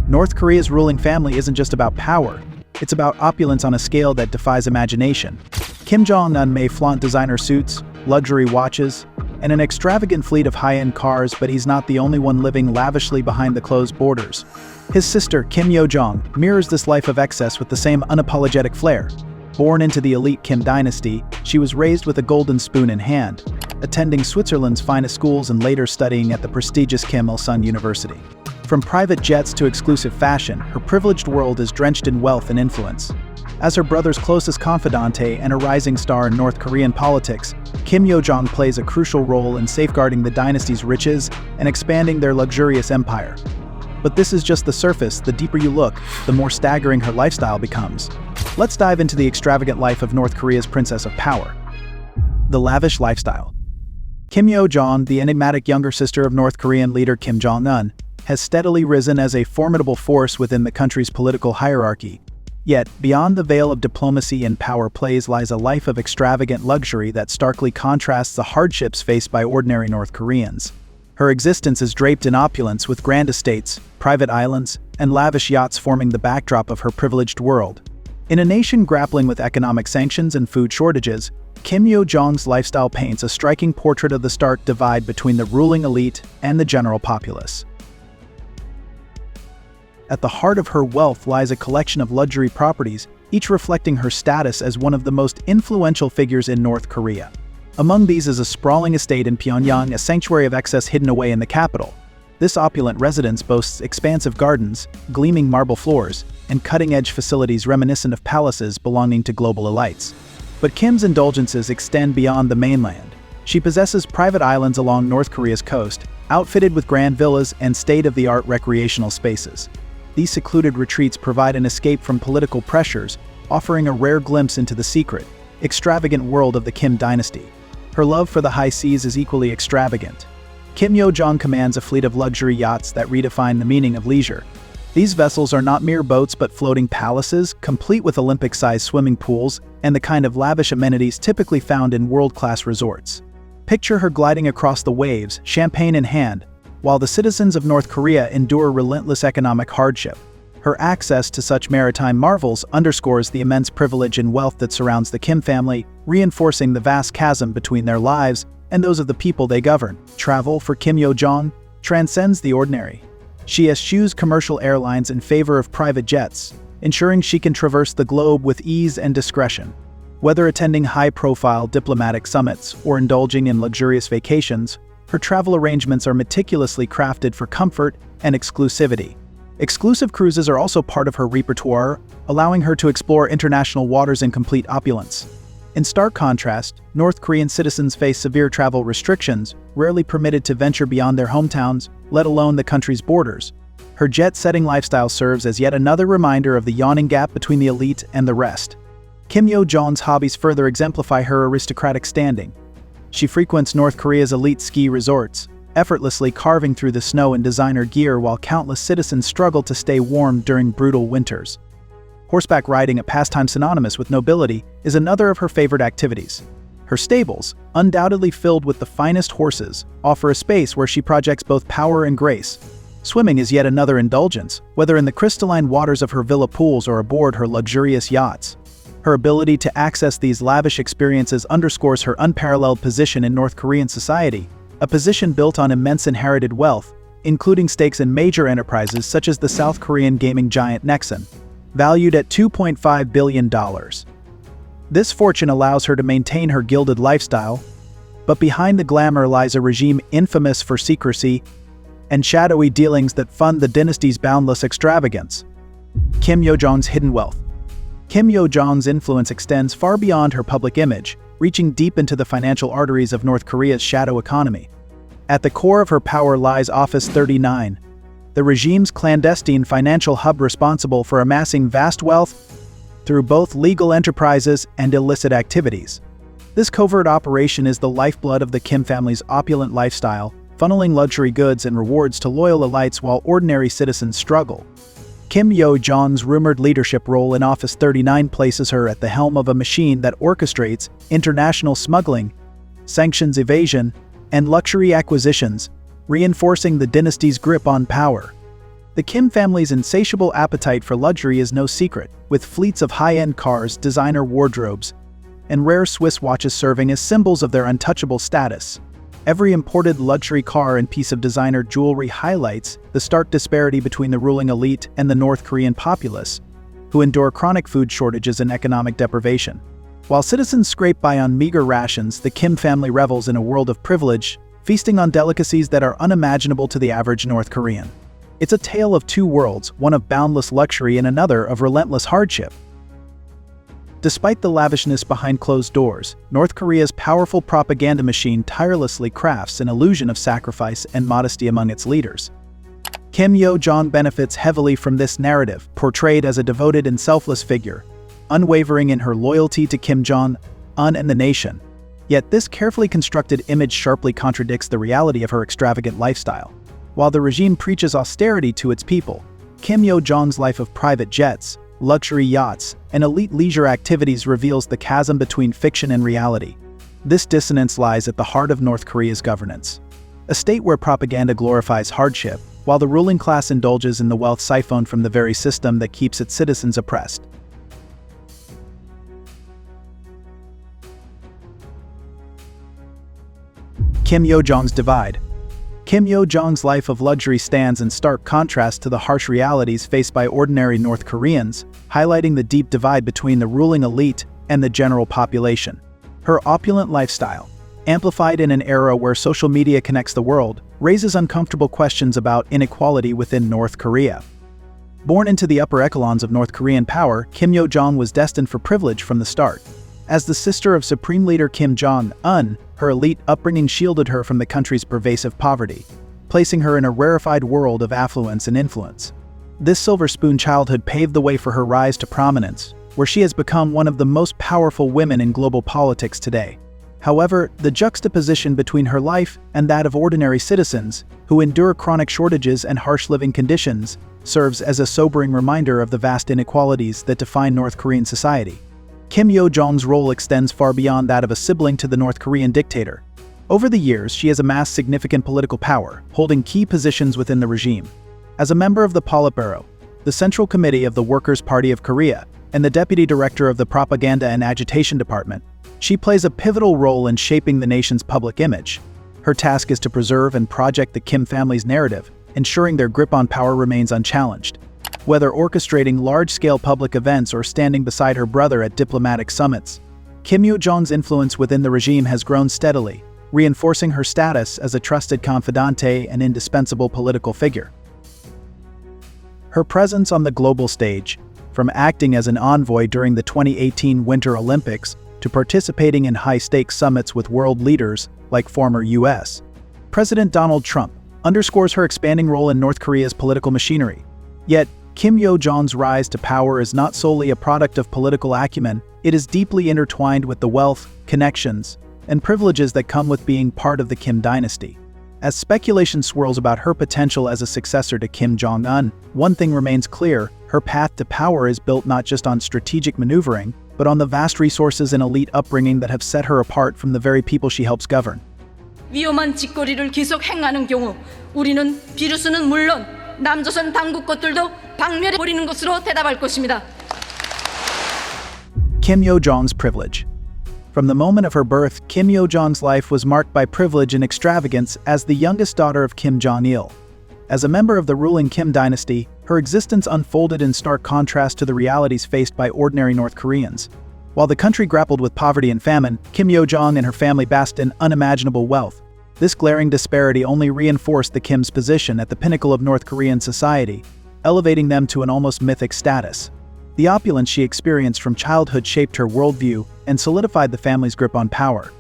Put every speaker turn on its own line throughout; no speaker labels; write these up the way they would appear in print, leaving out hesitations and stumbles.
North Korea's ruling family isn't just about power, it's about opulence on a scale that defies imagination. Kim Jong-un may flaunt designer suits, luxury watches, and an extravagant fleet of high-end cars, but he's not the only one living lavishly behind the closed borders. His sister, Kim Yo-jong, mirrors this life of excess with the same unapologetic flair. Born into the elite Kim Dynasty, she was raised with a golden spoon in hand, attending Switzerland's finest schools and later studying at the prestigious Kim Il-sung University. From private jets to exclusive fashion, her privileged world is drenched in wealth and influence. As her brother's closest confidante and a rising star in North Korean politics, Kim Yo-jong plays a crucial role in safeguarding the dynasty's riches and expanding their luxurious empire. But this is just the surface. The deeper you look, the more staggering her lifestyle becomes. Let's dive into the extravagant life of North Korea's princess of power. The lavish lifestyle. Kim Yo-jong, the enigmatic younger sister of North Korean leader Kim Jong-un, has steadily risen as a formidable force within the country's political hierarchy. Yet, beyond the veil of diplomacy and power plays lies a life of extravagant luxury that starkly contrasts the hardships faced by ordinary North Koreans. Her existence is draped in opulence, with grand estates, private islands, and lavish yachts forming the backdrop of her privileged world. In a nation grappling with economic sanctions and food shortages, Kim Yo-jong's lifestyle paints a striking portrait of the stark divide between the ruling elite and the general populace. At the heart of her wealth lies a collection of luxury properties, each reflecting her status as one of the most influential figures in North Korea. Among these is a sprawling estate in Pyongyang, a sanctuary of excess hidden away in the capital. This opulent residence boasts expansive gardens, gleaming marble floors, and cutting-edge facilities reminiscent of palaces belonging to global elites. But Kim's indulgences extend beyond the mainland. She possesses private islands along North Korea's coast, outfitted with grand villas and state-of-the-art recreational spaces. These secluded retreats provide an escape from political pressures, offering a rare glimpse into the secret, extravagant world of the Kim Dynasty. Her love for the high seas is equally extravagant. Kim Yo-jong commands a fleet of luxury yachts that redefine the meaning of leisure. These vessels are not mere boats but floating palaces, complete with Olympic-sized swimming pools and the kind of lavish amenities typically found in world-class resorts. Picture her gliding across the waves, champagne in hand, while the citizens of North Korea endure relentless economic hardship. Her access to such maritime marvels underscores the immense privilege and wealth that surrounds the Kim family, reinforcing the vast chasm between their lives and those of the people they govern. Travel for Kim Yo-jong transcends the ordinary. She eschews commercial airlines in favor of private jets, ensuring she can traverse the globe with ease and discretion. Whether attending high-profile diplomatic summits or indulging in luxurious vacations, her travel arrangements are meticulously crafted for comfort and exclusivity. Exclusive cruises are also part of her repertoire, allowing her to explore international waters in complete opulence. In stark contrast, North Korean citizens face severe travel restrictions, rarely permitted to venture beyond their hometowns, let alone the country's borders. Her jet-setting lifestyle serves as yet another reminder of the yawning gap between the elite and the rest. Kim Yo-jong's hobbies further exemplify her aristocratic standing. She frequents North Korea's elite ski resorts, effortlessly carving through the snow in designer gear while countless citizens struggle to stay warm during brutal winters. Horseback riding, a pastime synonymous with nobility, is another of her favorite activities. Her stables, undoubtedly filled with the finest horses, offer a space where she projects both power and grace. Swimming is yet another indulgence, whether in the crystalline waters of her villa pools or aboard her luxurious yachts. Her ability to access these lavish experiences underscores her unparalleled position in North Korean society, a position built on immense inherited wealth, including stakes in major enterprises such as the South Korean gaming giant Nexon, valued at $2.5 billion. This fortune allows her to maintain her gilded lifestyle, but behind the glamour lies a regime infamous for secrecy and shadowy dealings that fund the dynasty's boundless extravagance. Kim Yo-jong's hidden wealth. Kim Yo-jong's influence extends far beyond her public image, reaching deep into the financial arteries of North Korea's shadow economy. At the core of her power lies Office 39, the regime's clandestine financial hub responsible for amassing vast wealth through both legal enterprises and illicit activities. This covert operation is the lifeblood of the Kim family's opulent lifestyle, funneling luxury goods and rewards to loyal elites while ordinary citizens struggle. Kim Yo-jong's rumored leadership role in Office 39 places her at the helm of a machine that orchestrates international smuggling, sanctions evasion, and luxury acquisitions, reinforcing the dynasty's grip on power. The Kim family's insatiable appetite for luxury is no secret, with fleets of high-end cars, designer wardrobes, and rare Swiss watches serving as symbols of their untouchable status. Every imported luxury car and piece of designer jewelry highlights the stark disparity between the ruling elite and the North Korean populace, who endure chronic food shortages and economic deprivation. While citizens scrape by on meager rations, the Kim family revels in a world of privilege, feasting on delicacies that are unimaginable to the average North Korean. It's a tale of two worlds, one of boundless luxury and another of relentless hardship. Despite the lavishness behind closed doors, North Korea's powerful propaganda machine tirelessly crafts an illusion of sacrifice and modesty among its leaders. Kim Yo-jong benefits heavily from this narrative, portrayed as a devoted and selfless figure, unwavering in her loyalty to Kim Jong-un and the nation. Yet this carefully constructed image sharply contradicts the reality of her extravagant lifestyle. While the regime preaches austerity to its people, Kim Yo-jong's life of private jets, luxury yachts, and elite leisure activities reveals the chasm between fiction and reality. This dissonance lies at the heart of North Korea's governance. A state where propaganda glorifies hardship, while the ruling class indulges in the wealth siphoned from the very system that keeps its citizens oppressed. Kim Yo-jong's divide. Kim Yo-jong's life of luxury stands in stark contrast to the harsh realities faced by ordinary North Koreans, highlighting the deep divide between the ruling elite and the general population. Her opulent lifestyle, amplified in an era where social media connects the world, raises uncomfortable questions about inequality within North Korea. Born into the upper echelons of North Korean power, Kim Yo-jong was destined for privilege from the start. As the sister of Supreme Leader Kim Jong-un, her elite upbringing shielded her from the country's pervasive poverty, placing her in a rarefied world of affluence and influence. This silver spoon childhood paved the way for her rise to prominence, where she has become one of the most powerful women in global politics today. However, the juxtaposition between her life and that of ordinary citizens, who endure chronic shortages and harsh living conditions, serves as a sobering reminder of the vast inequalities that define North Korean society. Kim Yo-jong's role extends far beyond that of a sibling to the North Korean dictator. Over the years, she has amassed significant political power, holding key positions within the regime. As a member of the Politburo, the Central Committee of the Workers' Party of Korea, and the Deputy Director of the Propaganda and Agitation Department, she plays a pivotal role in shaping the nation's public image. Her task is to preserve and project the Kim family's narrative, ensuring their grip on power remains unchallenged. Whether orchestrating large-scale public events or standing beside her brother at diplomatic summits, Kim Yo-jong's influence within the regime has grown steadily, reinforcing her status as a trusted confidante and indispensable political figure. Her presence on the global stage, from acting as an envoy during the 2018 Winter Olympics to participating in high-stakes summits with world leaders like former U.S. President Donald Trump, underscores her expanding role in North Korea's political machinery. Yet, Kim Yo-jong's rise to power is not solely a product of political acumen, it is deeply intertwined with the wealth, connections, and privileges that come with being part of the Kim Dynasty. As speculation swirls about her potential as a successor to Kim Jong-un, one thing remains clear: her path to power is built not just on strategic maneuvering, but on the vast resources and elite upbringing that have set her apart from the very people she helps govern.
위험한 짓거리를 계속 행하는 경우 우리는 비루스는 물론 남조선 당국 것들도 박멸해 버리는 것으로 대답할 것입니다.
Kim Yo-jong's privilege. From the moment of her birth, Kim Yo-jong's life was marked by privilege and extravagance as the youngest daughter of Kim Jong-il. As a member of the ruling Kim Dynasty, her existence unfolded in stark contrast to the realities faced by ordinary North Koreans. While the country grappled with poverty and famine, Kim Yo-jong and her family basked in unimaginable wealth. This glaring disparity only reinforced the Kim's position at the pinnacle of North Korean society, elevating them to an almost mythic status. The opulence she experienced from childhood shaped her worldview and solidified the family's grip on power.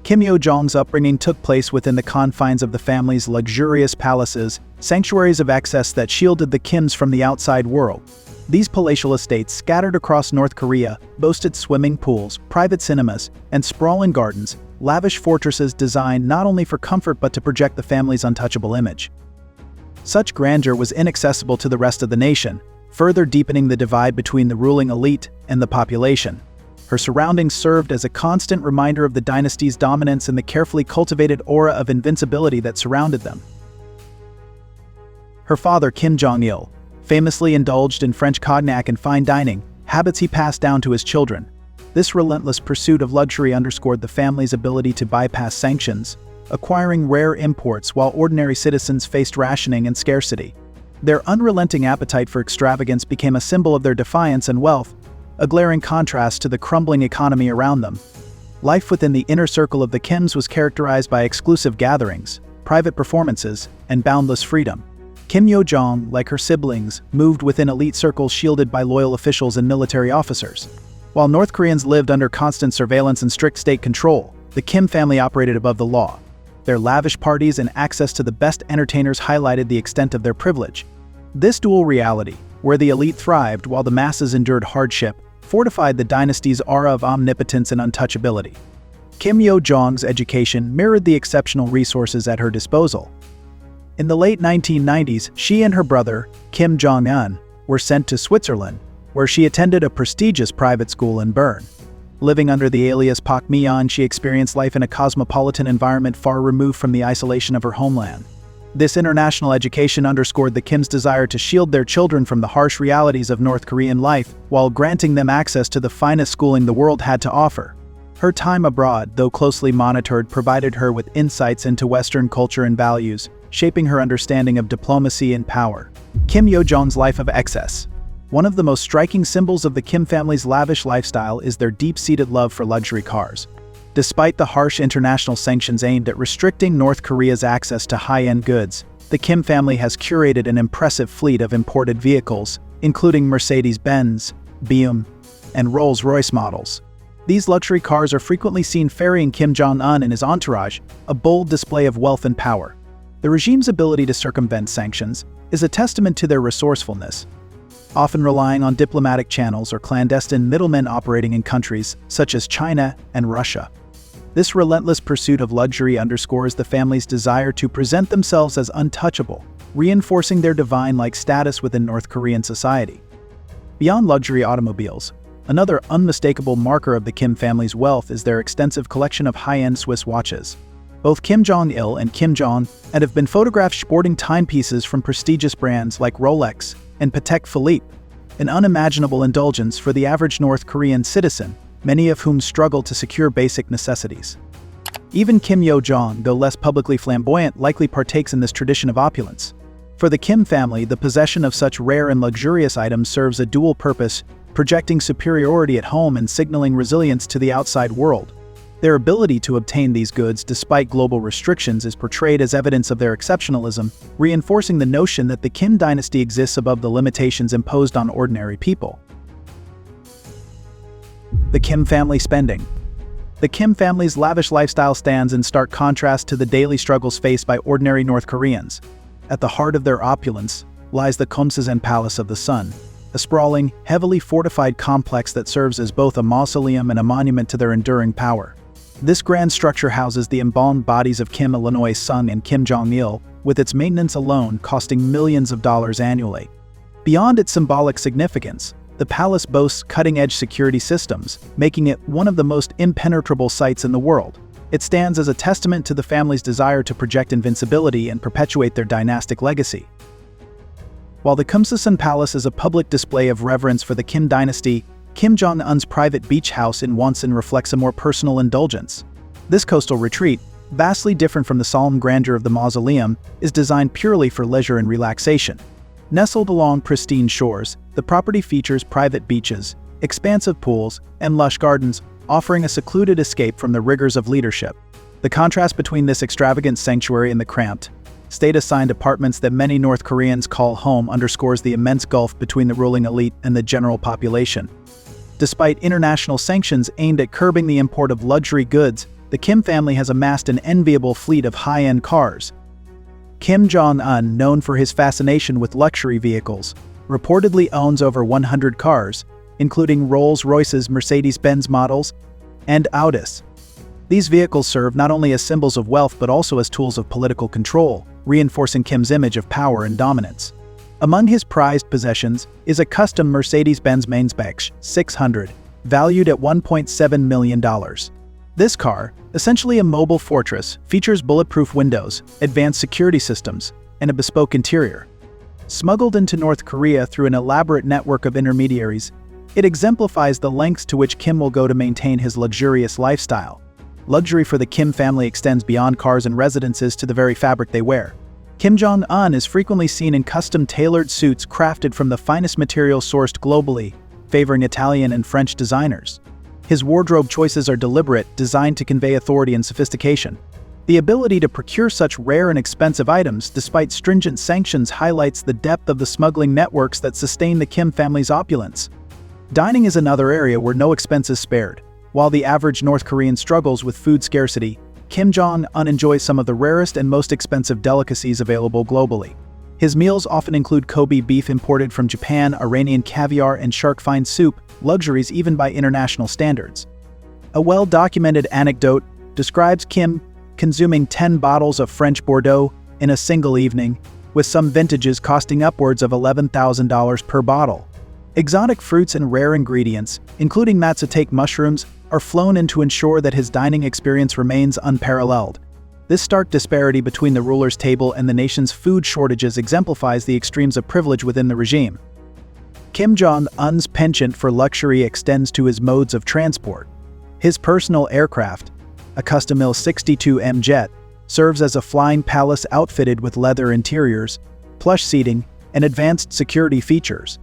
Kim Yo-jong's upbringing took place within the confines of the family's luxurious palaces, sanctuaries of excess that shielded the Kims from the outside world. These palatial estates, scattered across North Korea, boasted swimming pools, private cinemas, and sprawling gardens, lavish fortresses designed not only for comfort but to project the family's untouchable image. Such grandeur was inaccessible to the rest of the nation, further deepening the divide between the ruling elite and the population. Her surroundings served as a constant reminder of the dynasty's dominance and the carefully cultivated aura of invincibility that surrounded them. Her father, Kim Jong-il, famously indulged in French cognac and fine dining, habits he passed down to his children. This relentless pursuit of luxury underscored the family's ability to bypass sanctions, acquiring rare imports while ordinary citizens faced rationing and scarcity. Their unrelenting appetite for extravagance became a symbol of their defiance and wealth, a glaring contrast to the crumbling economy around them. Life within the inner circle of the Kims was characterized by exclusive gatherings, private performances, and boundless freedom. Kim Yo-jong, like her siblings, moved within elite circles shielded by loyal officials and military officers. While North Koreans lived under constant surveillance and strict state control, the Kim family operated above the law. Their lavish parties and access to the best entertainers highlighted the extent of their privilege. This dual reality, where the elite thrived while the masses endured hardship, fortified the dynasty's aura of omnipotence and untouchability. Kim Yo-jong's education mirrored the exceptional resources at her disposal. In the late 1990s, she and her brother, Kim Jong-un, were sent to Switzerland, where she attended a prestigious private school in Bern. Living under the alias Pak Myeon, she experienced life in a cosmopolitan environment far removed from the isolation of her homeland. This international education underscored the Kims' desire to shield their children from the harsh realities of North Korean life, while granting them access to the finest schooling the world had to offer. Her time abroad, though closely monitored, provided her with insights into Western culture and values, shaping her understanding of diplomacy and power. Kim Yo-jong's life of excess. One of the most striking symbols of the Kim family's lavish lifestyle is their deep-seated love for luxury cars. Despite the harsh international sanctions aimed at restricting North Korea's access to high-end goods, the Kim family has curated an impressive fleet of imported vehicles, including Mercedes-Benz, BMW, and Rolls-Royce models. These luxury cars are frequently seen ferrying Kim Jong-un and his entourage, a bold display of wealth and power. The regime's ability to circumvent sanctions is a testament to their resourcefulness, often relying on diplomatic channels or clandestine middlemen operating in countries such as China and Russia. This relentless pursuit of luxury underscores the family's desire to present themselves as untouchable, reinforcing their divine-like status within North Korean society. Beyond luxury automobiles, another unmistakable marker of the Kim family's wealth is their extensive collection of high-end Swiss watches. Both Kim Jong-il and Kim Jong have been photographed sporting timepieces from prestigious brands like Rolex and Patek Philippe, an unimaginable indulgence for the average North Korean citizen, many of whom struggle to secure basic necessities. Even Kim Yo-jong, though less publicly flamboyant, likely partakes in this tradition of opulence. For the Kim family, the possession of such rare and luxurious items serves a dual purpose, projecting superiority at home and signaling resilience to the outside world. Their ability to obtain these goods despite global restrictions is portrayed as evidence of their exceptionalism, reinforcing the notion that the Kim dynasty exists above the limitations imposed on ordinary people. The Kim family spending. The Kim family's lavish lifestyle stands in stark contrast to the daily struggles faced by ordinary North Koreans. At the heart of their opulence lies the Kumsasan Palace of the Sun, a sprawling, heavily fortified complex that serves as both a mausoleum and a monument to their enduring power. This grand structure houses the embalmed bodies of Kim Il Sung and Kim Jong-il, with its maintenance alone costing millions of dollars annually. Beyond its symbolic significance, the palace boasts cutting-edge security systems, making it one of the most impenetrable sites in the world. It stands as a testament to the family's desire to project invincibility and perpetuate their dynastic legacy. While the Kumsasan Palace is a public display of reverence for the Kim dynasty, Kim Jong-un's private beach house in Wonsan reflects a more personal indulgence. This coastal retreat, vastly different from the solemn grandeur of the mausoleum, is designed purely for leisure and relaxation. Nestled along pristine shores, the property features private beaches, expansive pools, and lush gardens, offering a secluded escape from the rigors of leadership. The contrast between this extravagant sanctuary and the cramped, state-assigned apartments that many North Koreans call home underscores the immense gulf between the ruling elite and the general population. Despite international sanctions aimed at curbing the import of luxury goods, the Kim family has amassed an enviable fleet of high-end cars. Kim Jong-un, known for his fascination with luxury vehicles, reportedly owns over 100 cars, including Rolls-Royce's Mercedes-Benz models and Audis. These vehicles serve not only as symbols of wealth but also as tools of political control, reinforcing Kim's image of power and dominance. Among his prized possessions is a custom Mercedes-Benz Maybach 600, valued at $1.7 million. This car, essentially a mobile fortress, features bulletproof windows, advanced security systems, and a bespoke interior. Smuggled into North Korea through an elaborate network of intermediaries, it exemplifies the lengths to which Kim will go to maintain his luxurious lifestyle. Luxury for the Kim family extends beyond cars and residences to the very fabric they wear. Kim Jong-un is frequently seen in custom-tailored suits crafted from the finest materials sourced globally, favoring Italian and French designers. His wardrobe choices are deliberate, designed to convey authority and sophistication. The ability to procure such rare and expensive items despite stringent sanctions highlights the depth of the smuggling networks that sustain the Kim family's opulence. Dining is another area where no expense is spared. While the average North Korean struggles with food scarcity, Kim Jong-un enjoys some of the rarest and most expensive delicacies available globally. His meals often include Kobe beef imported from Japan, Iranian caviar, and shark fin soup, luxuries even by international standards. A well-documented anecdote describes Kim consuming 10 bottles of French Bordeaux in a single evening, with some vintages costing upwards of $11,000 per bottle. Exotic fruits and rare ingredients, including matsutake mushrooms, are flown in to ensure that his dining experience remains unparalleled. This stark disparity between the ruler's table and the nation's food shortages exemplifies the extremes of privilege within the regime. Kim Jong-un's penchant for luxury extends to his modes of transport. His personal aircraft, a custom Il-62M jet, serves as a flying palace outfitted with leather interiors, plush seating, and advanced security features.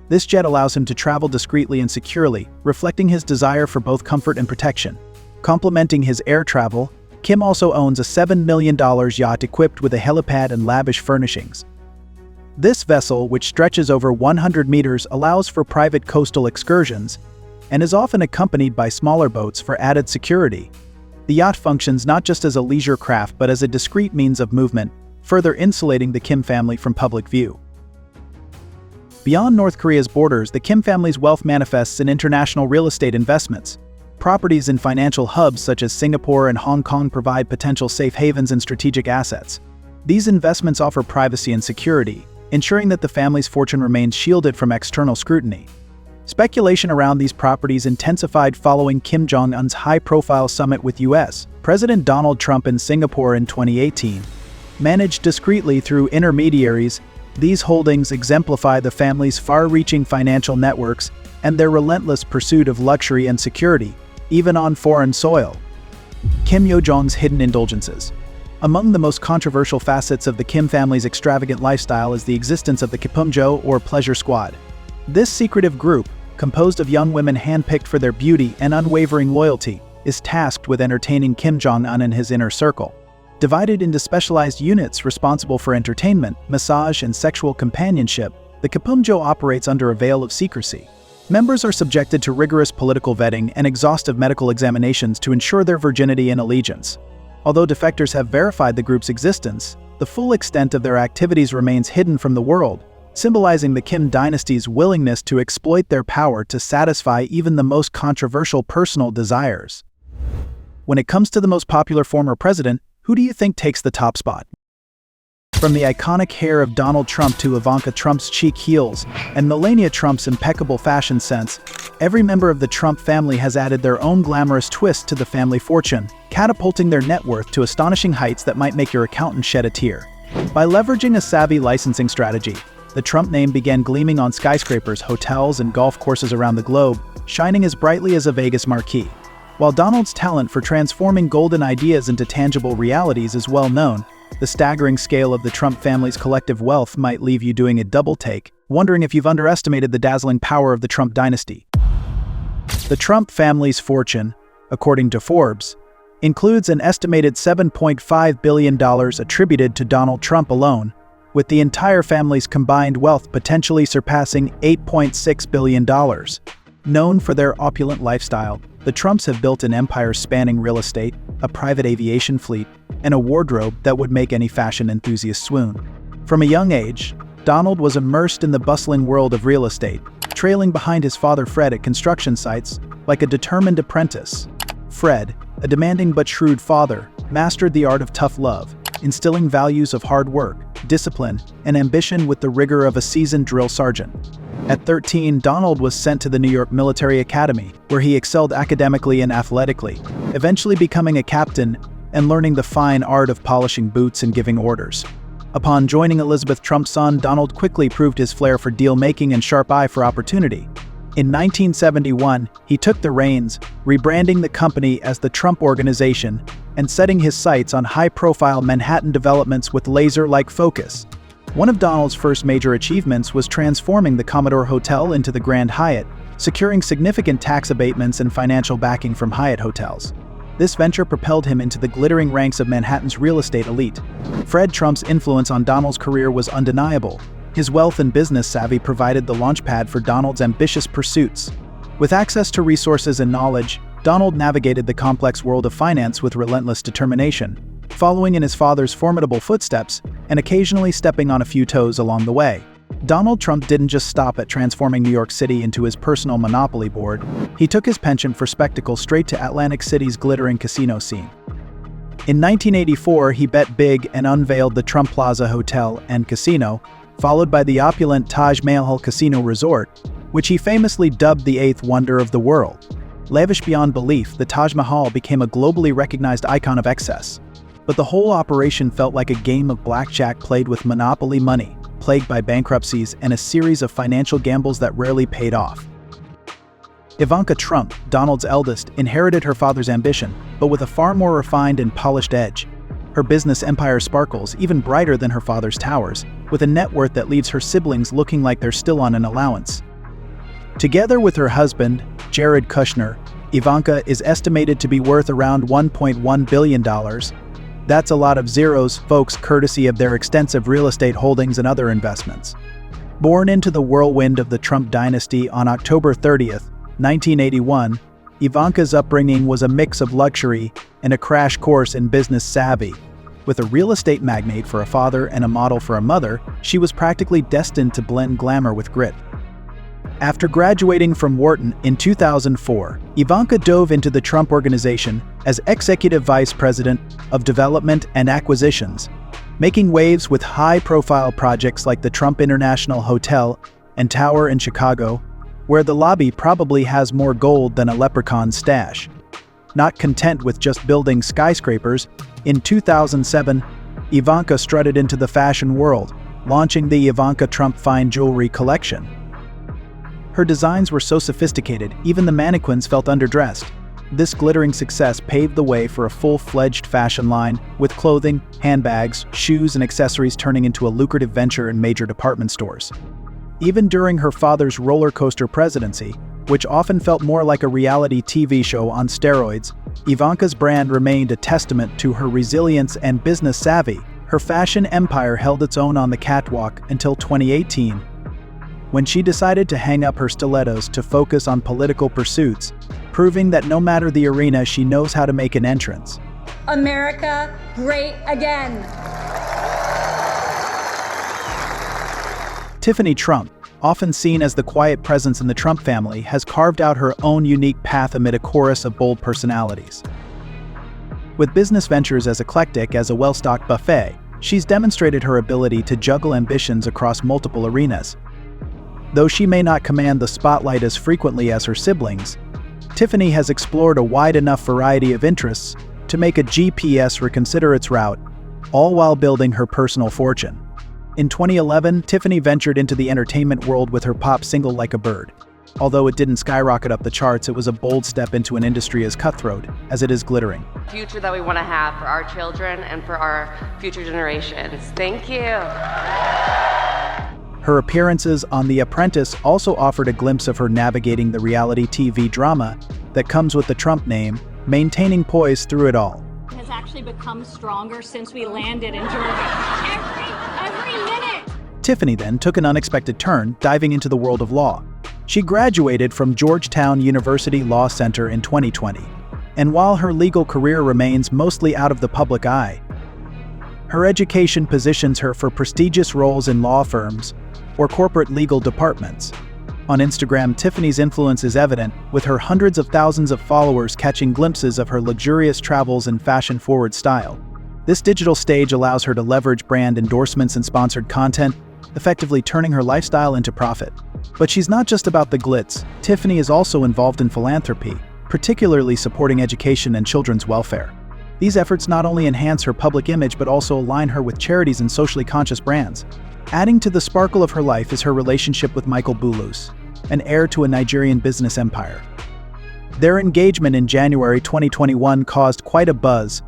This jet allows him to travel discreetly and securely, reflecting his desire for both comfort and protection. Complementing his air travel, Kim also owns a $7 million yacht equipped with a helipad and lavish furnishings. This vessel, which stretches over 100 meters, allows for private coastal excursions and is often accompanied by smaller boats for added security. The yacht functions not just as a leisure craft but as a discreet means of movement, further insulating the Kim family from public view. Beyond North Korea's borders, the Kim family's wealth manifests in international real estate investments. Properties in financial hubs such as Singapore and Hong Kong provide potential safe havens and strategic assets. These investments offer privacy and security, ensuring that the family's fortune remains shielded from external scrutiny. Speculation around these properties intensified following Kim Jong-un's high-profile summit with U.S. President Donald Trump in Singapore in 2018. Managed discreetly through intermediaries, these holdings exemplify the family's far-reaching financial networks and their relentless pursuit of luxury and security, even on foreign soil. Kim Yo-jong's hidden indulgences. Among the most controversial facets of the Kim family's extravagant lifestyle is the existence of the Kipumjo or pleasure squad. This secretive group, composed of young women handpicked for their beauty and unwavering loyalty, is tasked with entertaining Kim Jong-un and his inner circle. Divided into specialized units responsible for entertainment, massage, and sexual companionship, the Kipumjo operates under a veil of secrecy. Members are subjected to rigorous political vetting and exhaustive medical examinations to ensure their virginity and allegiance. Although defectors have verified the group's existence, the full extent of their activities remains hidden from the world, symbolizing the Kim Dynasty's willingness to exploit their power to satisfy even the most controversial personal desires. When it comes to the most popular former president, who do you think takes the top spot? From the iconic hair of Donald Trump to Ivanka Trump's chic heels and Melania Trump's impeccable fashion sense, every member of the Trump family has added their own glamorous twist to the family fortune, catapulting their net worth to astonishing heights that might make your accountant shed a tear. By leveraging a savvy licensing strategy, the Trump name began gleaming on skyscrapers, hotels, and golf courses around the globe, shining as brightly as a Vegas marquee. While Donald's talent for transforming golden ideas into tangible realities is well known, the staggering scale of the Trump family's collective wealth might leave you doing a double take, wondering if you've underestimated the dazzling power of the Trump dynasty. The Trump family's fortune, according to Forbes, includes an estimated $7.5 billion attributed to Donald Trump alone, with the entire family's combined wealth potentially surpassing $8.6 billion. Known for their opulent lifestyle, the Trumps have built an empire spanning real estate, a private aviation fleet, and a wardrobe that would make any fashion enthusiast swoon. From a young age, Donald was immersed in the bustling world of real estate, trailing behind his father Fred at construction sites like a determined apprentice. Fred, a demanding but shrewd father, mastered the art of tough love, instilling values of hard work, discipline, and ambition with the rigor of a seasoned drill sergeant. At 13, Donald was sent to the New York Military Academy, where he excelled academically and athletically, eventually becoming a captain and learning the fine art of polishing boots and giving orders. Upon joining Elizabeth Trump's son, Donald quickly proved his flair for deal-making and sharp eye for opportunity. In 1971, he took the reins, rebranding the company as the Trump Organization and setting his sights on high-profile Manhattan developments with laser-like focus. One of Donald's first major achievements was transforming the Commodore Hotel into the Grand Hyatt, securing significant tax abatements and financial backing from Hyatt hotels. This venture propelled him into the glittering ranks of Manhattan's real estate elite. Fred Trump's influence on Donald's career was undeniable. His wealth and business savvy provided the launchpad for Donald's ambitious pursuits. With access to resources and knowledge, Donald navigated the complex world of finance with relentless determination, following in his father's formidable footsteps and occasionally stepping on a few toes along the way. Donald Trump didn't just stop at transforming New York City into his personal monopoly board. He took his penchant for spectacle straight to Atlantic City's glittering casino scene. In 1984, he bet big and unveiled the Trump Plaza Hotel and Casino, followed by the opulent Taj Mahal Casino Resort, which he famously dubbed the eighth wonder of the world. Lavish beyond belief, the Taj Mahal became a globally recognized icon of excess. But the whole operation felt like a game of blackjack played with monopoly money, plagued by bankruptcies and a series of financial gambles that rarely paid off. Ivanka Trump, Donald's eldest, inherited her father's ambition, but with a far more refined and polished edge. Her business empire sparkles even brighter than her father's towers, with a net worth that leaves her siblings looking like they're still on an allowance. Together with her husband, Jared Kushner, Ivanka is estimated to be worth around $1.1 billion. That's a lot of zeros, folks, courtesy of their extensive real estate holdings and other investments. Born into the whirlwind of the Trump Dynasty on October 30th, 1981, Ivanka's upbringing was a mix of luxury and a crash course in business savvy. With a real estate magnate for a father and a model for a mother, she was practically destined to blend glamour with grit. After graduating from Wharton in 2004, Ivanka dove into the Trump Organization as Executive Vice President of Development and Acquisitions, making waves with high-profile projects like the Trump International Hotel and Tower in Chicago, where the lobby probably has more gold than a leprechaun's stash. Not content with just building skyscrapers, in 2007, Ivanka strutted into the fashion world, launching the Ivanka Trump Fine Jewelry collection. Her designs were so sophisticated, even the mannequins felt underdressed. This glittering success paved the way for a full-fledged fashion line, with clothing, handbags, shoes, and accessories turning into a lucrative venture in major department stores. Even during her father's roller coaster presidency, which often felt more like a reality TV show on steroids, Ivanka's brand remained a testament to her resilience and business savvy. Her fashion empire held its own on the catwalk until 2018, when she decided to hang up her stilettos to focus on political pursuits, proving that no matter the arena, she knows how to make an entrance.
America great again.
Tiffany Trump, often seen as the quiet presence in the Trump family, has carved out her own unique path amid a chorus of bold personalities. With business ventures as eclectic as a well-stocked buffet, she's demonstrated her ability to juggle ambitions across multiple arenas. Though she may not command the spotlight as frequently as her siblings, Tiffany has explored a wide enough variety of interests to make a GPS reconsider its route, all while building her personal fortune. In 2011, Tiffany ventured into the entertainment world with her pop single Like a Bird. Although it didn't skyrocket up the charts, it was a bold step into an industry as cutthroat as it is glittering.
Future that we want to have for our children and for our future generations. Thank you.
Her appearances on The Apprentice also offered a glimpse of her navigating the reality TV drama that comes with the Trump name, maintaining poise through it all.
Has actually become stronger since we landed in Georgia. Every minute!
Tiffany then took an unexpected turn, diving into the world of law. She graduated from Georgetown University Law Center in 2020, and while her legal career remains mostly out of the public eye, her education positions her for prestigious roles in law firms or corporate legal departments. On Instagram, Tiffany's influence is evident, with her hundreds of thousands of followers catching glimpses of her luxurious travels and fashion-forward style. This digital stage allows her to leverage brand endorsements and sponsored content, effectively turning her lifestyle into profit. But she's not just about the glitz. Tiffany is also involved in philanthropy, particularly supporting education and children's welfare. These efforts not only enhance her public image but also align her with charities and socially conscious brands. Adding to the sparkle of her life is her relationship with Michael Bulus, an heir to a Nigerian business empire. Their engagement in January 2021 caused quite a buzz,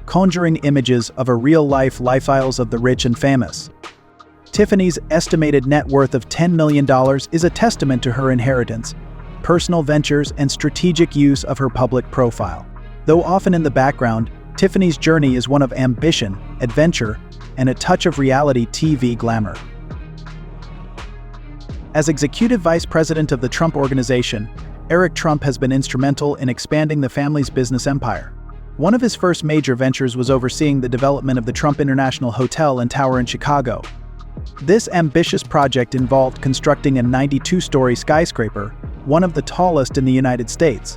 conjuring images of a real-life lifestyles of the rich and famous. Tiffany's estimated net worth of $10 million is a testament to her inheritance, personal ventures, and strategic use of her public profile. Though often in the background, Tiffany's journey is one of ambition, adventure, and a touch of reality TV glamour. As executive vice president of the Trump Organization, Eric Trump has been instrumental in expanding the family's business empire. One of his first major ventures was overseeing the development of the Trump International Hotel and Tower in Chicago. This ambitious project involved constructing a 92-story skyscraper, one of the tallest in the United States.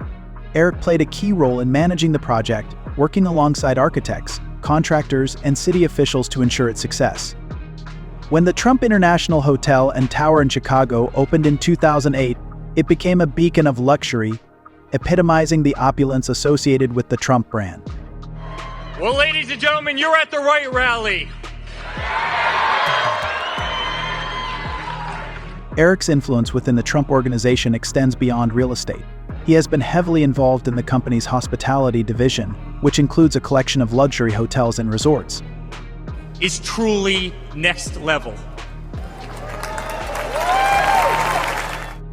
Eric played a key role in managing the project, working alongside architects, contractors, and city officials to ensure its success. When the Trump International Hotel and Tower in Chicago opened in 2008, it became a beacon of luxury, epitomizing the opulence associated with the Trump brand.
Well, ladies and gentlemen, you're at the right rally.
Eric's influence within the Trump Organization extends beyond real estate. He has been heavily involved in the company's hospitality division, which includes a collection of luxury hotels and resorts.
Is truly next level.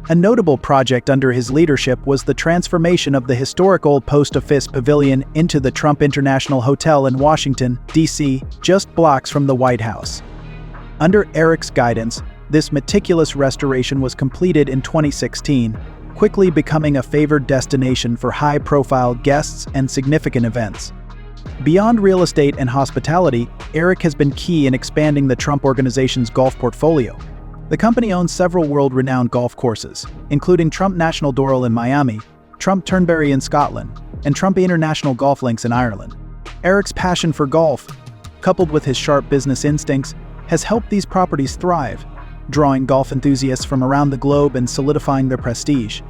A notable project under his leadership was the transformation of the historic Old Post Office Pavilion into the Trump International Hotel in Washington, D.C., just blocks from the White House. Under Eric's guidance, this meticulous restoration was completed in 2016, quickly becoming a favored destination for high-profile guests and significant events. Beyond real estate and hospitality, Eric has been key in expanding the Trump Organization's golf portfolio. The company owns several world-renowned golf courses, including Trump National Doral in Miami, Trump Turnberry in Scotland, and Trump International Golf Links in Ireland. Eric's passion for golf, coupled with his sharp business instincts, has helped these properties thrive, drawing golf enthusiasts from around the globe and solidifying their prestige.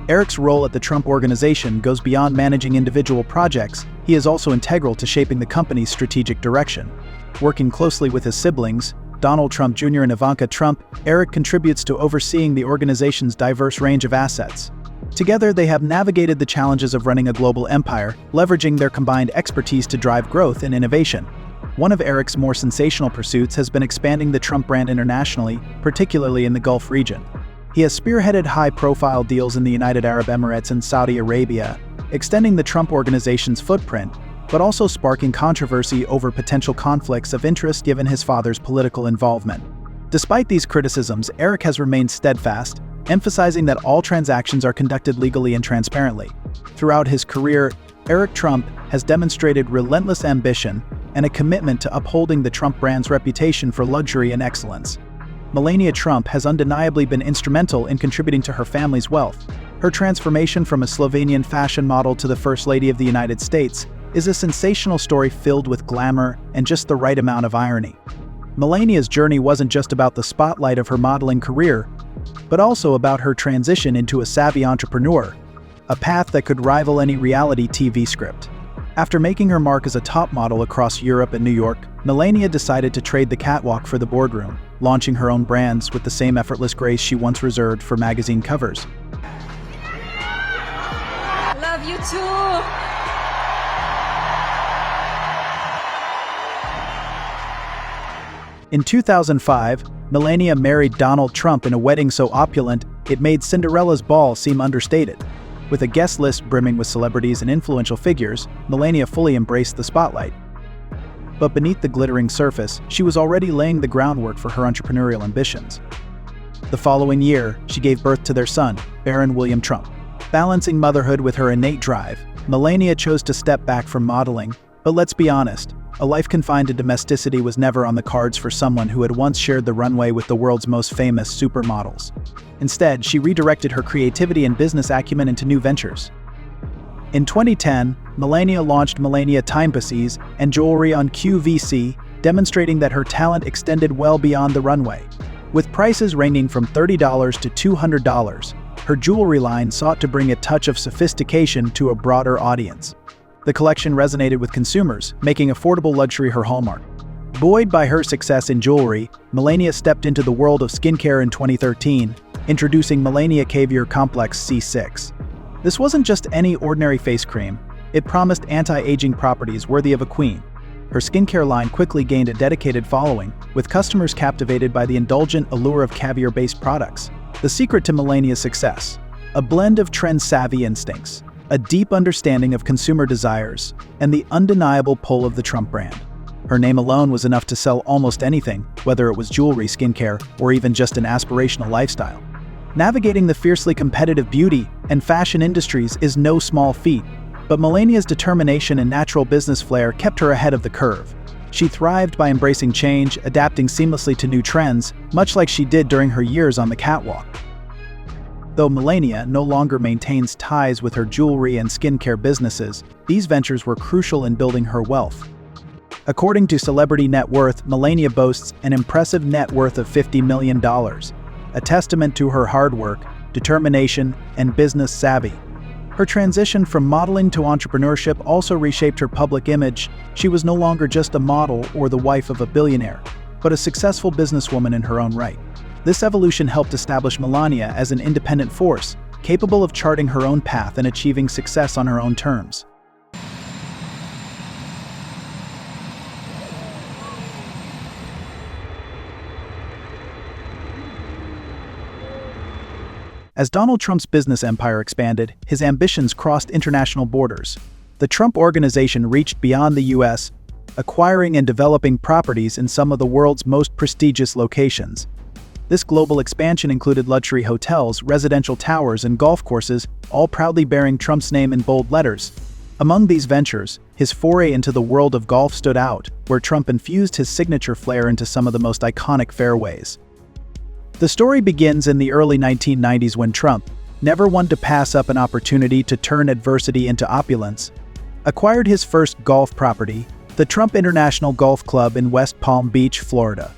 Eric's role at the Trump Organization goes beyond managing individual projects. He is also integral to shaping the company's strategic direction. Working closely with his siblings, Donald Trump Jr. and Ivanka Trump, Eric contributes to overseeing the organization's diverse range of assets. Together, they have navigated the challenges of running a global empire, leveraging their combined expertise to drive growth and innovation. One of Eric's more sensational pursuits has been expanding the Trump brand internationally, particularly in the Gulf region. He has spearheaded high-profile deals in the United Arab Emirates and Saudi Arabia, extending the Trump Organization's footprint, but also sparking controversy over potential conflicts of interest given his father's political involvement. Despite these criticisms, Eric has remained steadfast, emphasizing that all transactions are conducted legally and transparently. Throughout his career, Eric Trump has demonstrated relentless ambition and a commitment to upholding the Trump brand's reputation for luxury and excellence. Melania Trump has undeniably been instrumental in contributing to her family's wealth. Her transformation from a Slovenian fashion model to the First Lady of the United States is a sensational story filled with glamour and just the right amount of irony. Melania's journey wasn't just about the spotlight of her modeling career, but also about her transition into a savvy entrepreneur, a path that could rival any reality TV script. After making her mark as a top model across Europe and New York, Melania decided to trade the catwalk for the boardroom, launching her own brands with the same effortless grace she once reserved for magazine covers.
Love you too.
In 2005, Melania married Donald Trump in a wedding so opulent, it made Cinderella's ball seem understated. With a guest list brimming with celebrities and influential figures, Melania fully embraced the spotlight. But beneath the glittering surface, she was already laying the groundwork for her entrepreneurial ambitions. The following year, she gave birth to their son, Baron William Trump. Balancing motherhood with her innate drive, Melania chose to step back from modeling, but let's be honest, a life confined to domesticity was never on the cards for someone who had once shared the runway with the world's most famous supermodels. Instead, she redirected her creativity and business acumen into new ventures. In 2010, Melania launched Melania timepieces and jewelry on QVC, demonstrating that her talent extended well beyond the runway. With prices ranging from $30 to $200, her jewelry line sought to bring a touch of sophistication to a broader audience. The collection resonated with consumers, making affordable luxury her hallmark. Buoyed by her success in jewelry, Melania stepped into the world of skincare in 2013, introducing Melania Caviar Complex C6. This wasn't just any ordinary face cream, it promised anti-aging properties worthy of a queen. Her skincare line quickly gained a dedicated following, with customers captivated by the indulgent allure of caviar-based products. The secret to Melania's success: a blend of trend-savvy instincts, a deep understanding of consumer desires, and the undeniable pull of the Trump brand. Her name alone was enough to sell almost anything, whether it was jewelry, skincare, or even just an aspirational lifestyle. Navigating the fiercely competitive beauty and fashion industries is no small feat, but Melania's determination and natural business flair kept her ahead of the curve. She thrived by embracing change, adapting seamlessly to new trends, much like she did during her years on the catwalk. Though Melania no longer maintains ties with her jewelry and skincare businesses, these ventures were crucial in building her wealth. According to Celebrity Net Worth, Melania boasts an impressive net worth of $50 million, a testament to her hard work, determination, and business savvy. Her transition from modeling to entrepreneurship also reshaped her public image. She was no longer just a model or the wife of a billionaire, but a successful businesswoman in her own right. This evolution helped establish Melania as an independent force, capable of charting her own path and achieving success on her own terms. As Donald Trump's business empire expanded, his ambitions crossed international borders. The Trump Organization reached beyond the U.S., acquiring and developing properties in some of the world's most prestigious locations. This global expansion included luxury hotels, residential towers, and golf courses, all proudly bearing Trump's name in bold letters. Among these ventures, his foray into the world of golf stood out, where Trump infused his signature flair into some of the most iconic fairways. The story begins in the early 1990s when Trump, never one to pass up an opportunity to turn adversity into opulence, acquired his first golf property, the Trump International Golf Club in West Palm Beach, Florida.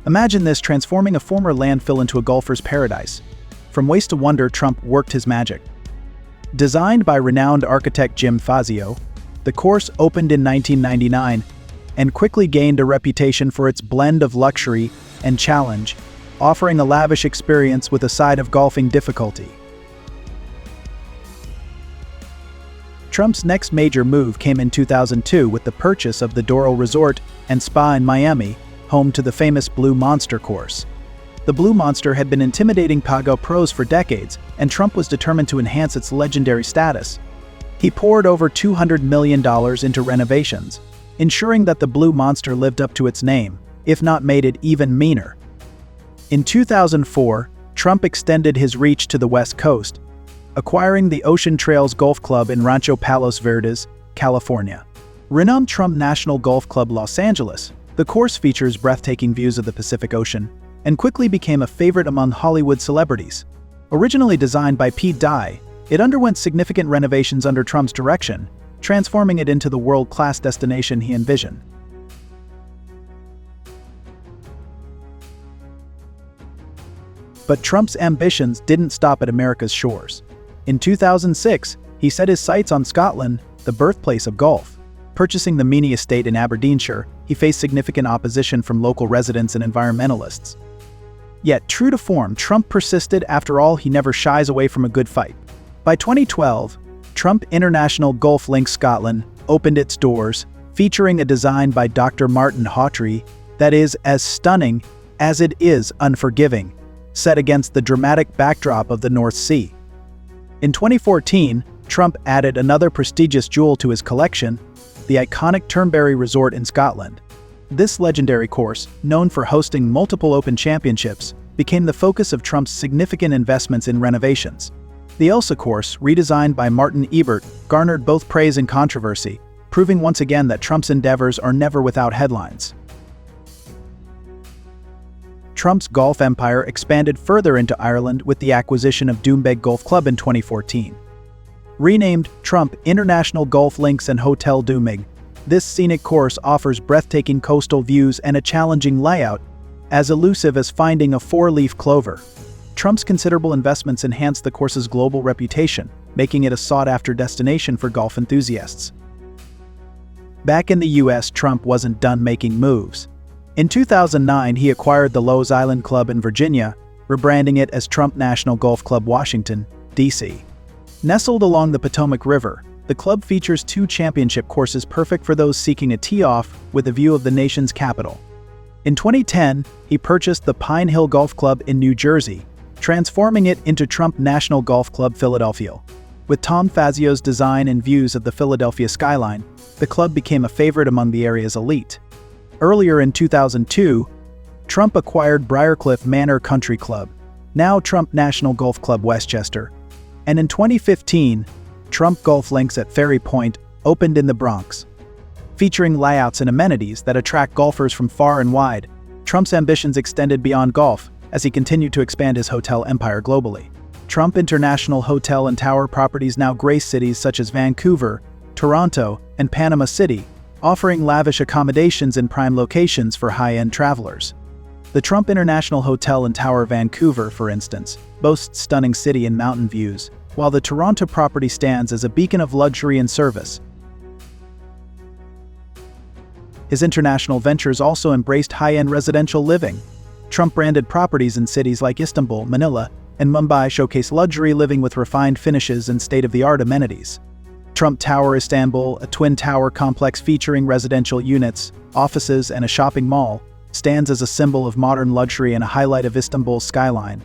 Imagine this, transforming a former landfill into a golfer's paradise. From waste to wonder, Trump worked his magic. Designed by renowned architect Jim Fazio, the course opened in 1999 and quickly gained a reputation for its blend of luxury and challenge, offering a lavish experience with a side of golfing difficulty. Trump's next major move came in 2002 with the purchase of the Doral Resort and Spa in Miami, home to the famous Blue Monster course. The Blue Monster had been intimidating Pago pros for decades, and Trump was determined to enhance its legendary status. He poured over $200 million into renovations, ensuring that the Blue Monster lived up to its name, if not made it even meaner. In 2004, Trump extended his reach to the West Coast, acquiring the Ocean Trails Golf Club in Rancho Palos Verdes, California. Renowned Trump National Golf Club Los Angeles, the course features breathtaking views of the Pacific Ocean and quickly became a favorite among Hollywood celebrities. Originally designed by Pete Dye, it underwent significant renovations under Trump's direction, transforming it into the world-class destination he envisioned. But Trump's ambitions didn't stop at America's shores. In 2006, he set his sights on Scotland, the birthplace of golf. Purchasing the Meany estate in Aberdeenshire, he faced significant opposition from local residents and environmentalists. Yet, true to form, Trump persisted. After all, he never shies away from a good fight. By 2012, Trump International Golf Links Scotland opened its doors, featuring a design by Dr. Martin Hawtrey that is as stunning as it is unforgiving, set against the dramatic backdrop of the North Sea. In 2014, Trump added another prestigious jewel to his collection, the iconic Turnberry Resort in Scotland. This legendary course, known for hosting multiple Open Championships, became the focus of Trump's significant investments in renovations. The Elsa course, redesigned by Martin Ebert, garnered both praise and controversy, proving once again that Trump's endeavors are never without headlines. Trump's golf empire expanded further into Ireland with the acquisition of Doombeg Golf Club in 2014. Renamed Trump International Golf Links and Hotel Doomig, this scenic course offers breathtaking coastal views and a challenging layout, as elusive as finding a four-leaf clover. Trump's considerable investments enhanced the course's global reputation, making it a sought-after destination for golf enthusiasts. Back in the US, Trump wasn't done making moves. In 2009, he acquired the Lowe's Island Club in Virginia, rebranding it as Trump National Golf Club Washington, D.C. Nestled along the Potomac River, the club features 2 championship courses perfect for those seeking a tee-off with a view of the nation's capital. In 2010, he purchased the Pine Hill Golf Club in New Jersey, transforming it into Trump National Golf Club Philadelphia. With Tom Fazio's design and views of the Philadelphia skyline, the club became a favorite among the area's elite. Earlier in 2002, Trump acquired Briarcliff Manor Country Club, now Trump National Golf Club Westchester. And in 2015, Trump Golf Links at Ferry Point opened in the Bronx. Featuring layouts and amenities that attract golfers from far and wide, Trump's ambitions extended beyond golf as he continued to expand his hotel empire globally. Trump International Hotel and Tower properties now grace cities such as Vancouver, Toronto, and Panama City, offering lavish accommodations in prime locations for high-end travelers. The Trump International Hotel and Tower Vancouver, for instance, boasts stunning city and mountain views, while the Toronto property stands as a beacon of luxury and service. His international ventures also embraced high-end residential living. Trump-branded properties in cities like Istanbul, Manila, and Mumbai showcase luxury living with refined finishes and state-of-the-art amenities. Trump Tower Istanbul, a twin tower complex featuring residential units, offices, and a shopping mall, stands as a symbol of modern luxury and a highlight of Istanbul's skyline.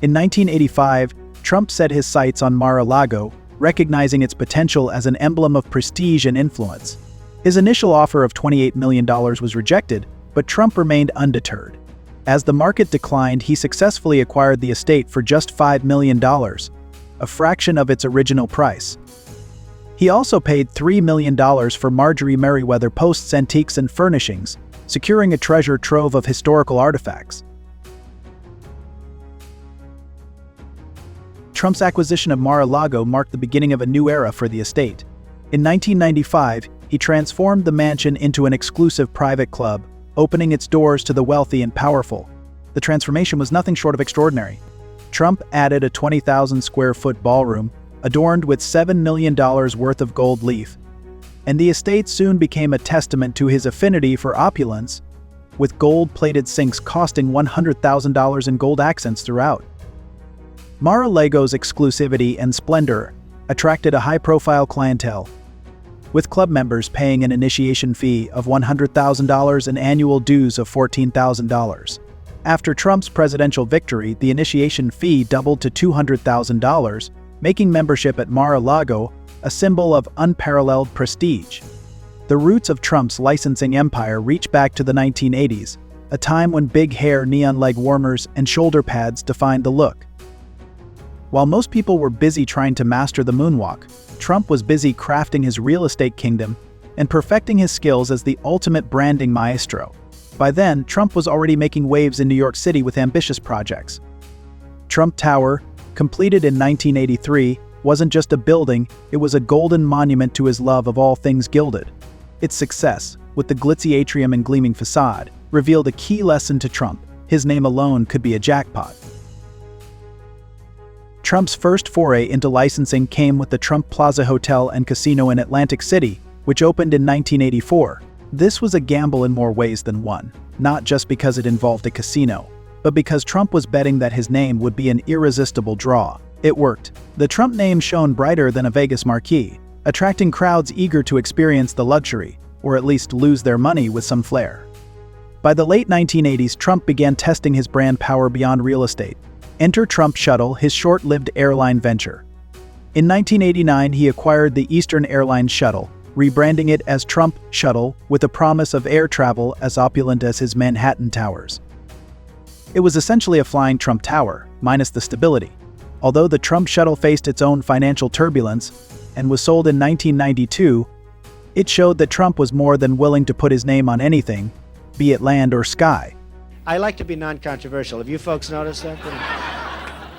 In 1985, Trump set his sights on Mar-a-Lago, recognizing its potential as an emblem of prestige and influence. His initial offer of $28 million was rejected, but Trump remained undeterred. As the market declined, he successfully acquired the estate for just $5 million, a fraction of its original price. He also paid $3 million for Marjorie Merriweather Post's antiques and furnishings, securing a treasure trove of historical artifacts. Trump's acquisition of Mar-a-Lago marked the beginning of a new era for the estate. In 1995, he transformed the mansion into an exclusive private club, opening its doors to the wealthy and powerful. The transformation was nothing short of extraordinary. Trump added a 20,000-square-foot ballroom, adorned with $7 million worth of gold leaf, and the estate soon became a testament to his affinity for opulence, with gold-plated sinks costing $100,000 in gold accents throughout. Mar-a-Lago's exclusivity and splendor attracted a high-profile clientele, with club members paying an initiation fee of $100,000 and annual dues of $14,000. After Trump's presidential victory, the initiation fee doubled to $200,000, making membership at Mar-a-Lago a symbol of unparalleled prestige. The roots of Trump's licensing empire reach back to the 1980s, a time when big hair, neon leg warmers, and shoulder pads defined the look. While most people were busy trying to master the moonwalk, Trump was busy crafting his real estate kingdom and perfecting his skills as the ultimate branding maestro. By then, Trump was already making waves in New York City with ambitious projects. Trump Tower, completed in 1983, wasn't just a building, it was a golden monument to his love of all things gilded. Its success, with the glitzy atrium and gleaming facade, revealed a key lesson to Trump: his name alone could be a jackpot. Trump's first foray into licensing came with the Trump Plaza Hotel and Casino in Atlantic City, which opened in 1984. This was a gamble in more ways than one, not just because it involved a casino, but because Trump was betting that his name would be an irresistible draw. It worked. The Trump name shone brighter than a Vegas marquee, attracting crowds eager to experience the luxury, or at least lose their money with some flair. By the late 1980s, Trump began testing his brand power beyond real estate. Enter Trump Shuttle, his short-lived airline venture. In 1989, he acquired the Eastern Airlines Shuttle, rebranding it as Trump Shuttle with a promise of air travel as opulent as his Manhattan towers. It was essentially a flying Trump Tower, minus the stability. Although the Trump Shuttle faced its own financial turbulence and was sold in 1992, it showed that Trump was more than willing to put his name on anything, be it land or sky.
I like to be non-controversial. Have you folks noticed that?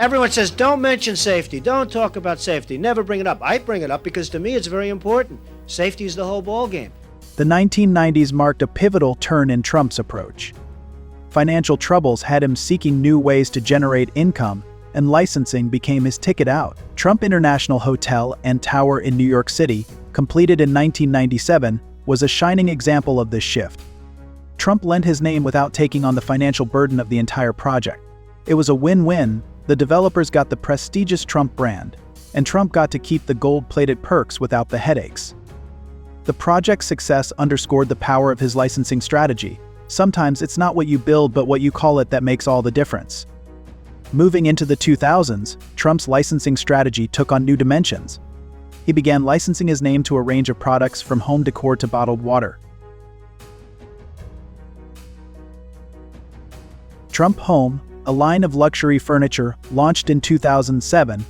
Everyone says, don't mention safety. Don't talk about safety. Never bring it up. I bring it up because to me it's very important. Safety is the whole ballgame.
The 1990s marked a pivotal turn in Trump's approach. Financial troubles had him seeking new ways to generate income, and licensing became his ticket out. Trump International Hotel and Tower in New York City, completed in 1997, was a shining example of this shift. Trump lent his name without taking on the financial burden of the entire project. It was a win-win. The developers got the prestigious Trump brand, and Trump got to keep the gold-plated perks without the headaches. The project's success underscored the power of his licensing strategy. Sometimes it's not what you build but what you call it that makes all the difference. Moving into the 2000s, Trump's licensing strategy took on new dimensions. He began licensing his name to a range of products from home decor to bottled water. Trump Home, a line of luxury furniture launched in 2007,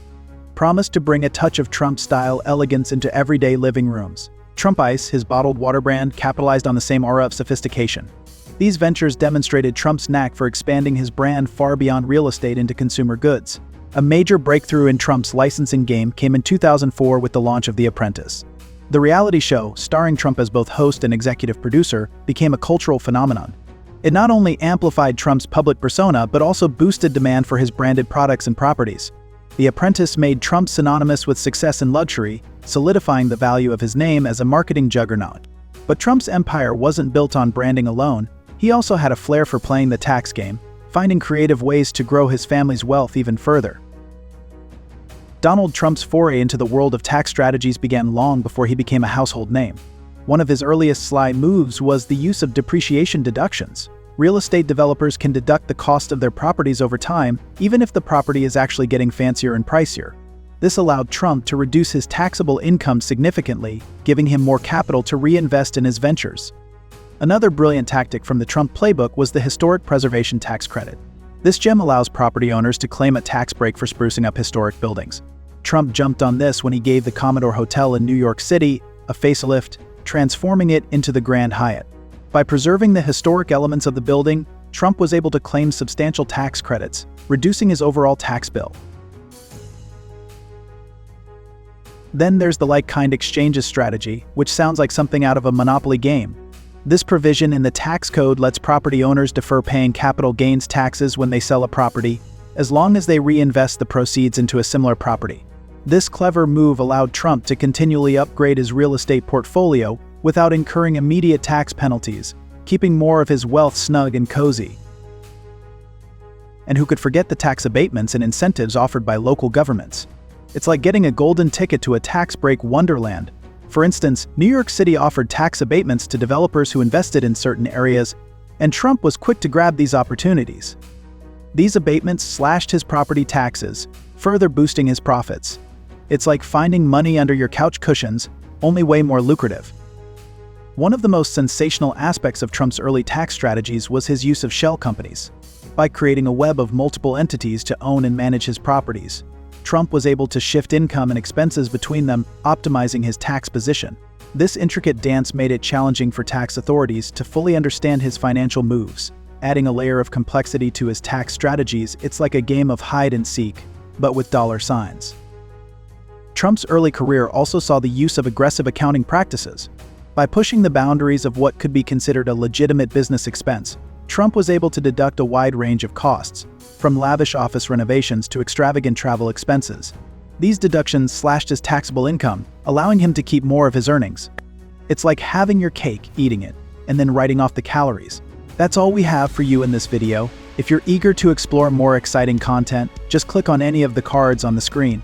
promised to bring a touch of Trump-style elegance into everyday living rooms. Trump Ice, his bottled water brand, capitalized on the same aura of sophistication. These ventures demonstrated Trump's knack for expanding his brand far beyond real estate into consumer goods. A major breakthrough in Trump's licensing game came in 2004 with the launch of The Apprentice. The reality show, starring Trump as both host and executive producer, became a cultural phenomenon. It not only amplified Trump's public persona but also boosted demand for his branded products and properties. The Apprentice made Trump synonymous with success and luxury, solidifying the value of his name as a marketing juggernaut. But Trump's empire wasn't built on branding alone. He also had a flair for playing the tax game, finding creative ways to grow his family's wealth even further. Donald Trump's foray into the world of tax strategies began long before he became a household name. One of his earliest sly moves was the use of depreciation deductions. Real estate developers can deduct the cost of their properties over time, even if the property is actually getting fancier and pricier. This allowed Trump to reduce his taxable income significantly, giving him more capital to reinvest in his ventures. Another brilliant tactic from the Trump playbook was the Historic Preservation Tax Credit. This gem allows property owners to claim a tax break for sprucing up historic buildings. Trump jumped on this when he gave the Commodore Hotel in New York City a facelift, transforming it into the Grand Hyatt. By preserving the historic elements of the building, Trump was able to claim substantial tax credits, reducing his overall tax bill. Then there's the like-kind exchanges strategy, which sounds like something out of a Monopoly game. This provision in the tax code lets property owners defer paying capital gains taxes when they sell a property, as long as they reinvest the proceeds into a similar property. This clever move allowed Trump to continually upgrade his real estate portfolio without incurring immediate tax penalties, keeping more of his wealth snug and cozy. And who could forget the tax abatements and incentives offered by local governments? It's like getting a golden ticket to a tax break wonderland. For instance, New York City offered tax abatements to developers who invested in certain areas, and Trump was quick to grab these opportunities. These abatements slashed his property taxes, further boosting his profits. It's like finding money under your couch cushions, only way more lucrative. One of the most sensational aspects of Trump's early tax strategies was his use of shell companies. By creating a web of multiple entities to own and manage his properties, Trump was able to shift income and expenses between them, optimizing his tax position. This intricate dance made it challenging for tax authorities to fully understand his financial moves. Adding a layer of complexity to his tax strategies, it's like a game of hide and seek, but with dollar signs. Trump's early career also saw the use of aggressive accounting practices. By pushing the boundaries of what could be considered a legitimate business expense, Trump was able to deduct a wide range of costs, from lavish office renovations to extravagant travel expenses. These deductions slashed his taxable income, allowing him to keep more of his earnings. It's like having your cake, eating it, and then writing off the calories. That's all we have for you in this video. If you're eager to explore more exciting content, just click on any of the cards on the screen.